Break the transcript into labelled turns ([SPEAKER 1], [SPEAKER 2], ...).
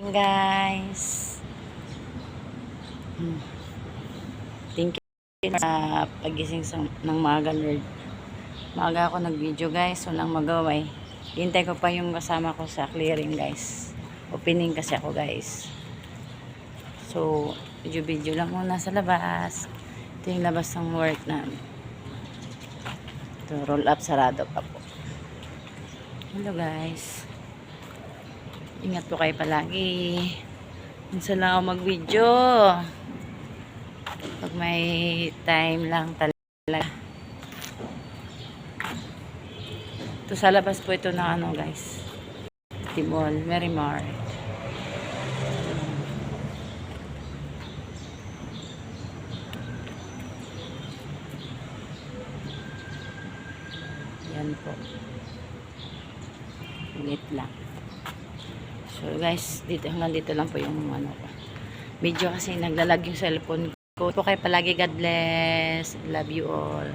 [SPEAKER 1] Guys. Thank you sa pagising ng maaga, Lord. Maaga ako nag-video, guys. Walang magawa eh. Hintay ko pa yung kasama ko sa clearing, guys. Opening kasi ako, guys. So, video-video lang muna sa labas. Ito yung labas ng work namin. Ito, roll up, sarado pa po. Hello, guys. Ingat po kayo palagi. Minsan lang ako mag-video. Pag may time lang talaga. Ito sa labas po ito ng ano, guys. Timol, Merimar. Yan po. Init lang. So guys, hanggang dito lang po yung ano ko. Video kasi naglalag yung cellphone ko. Po kayo palagi. God bless. Love you all.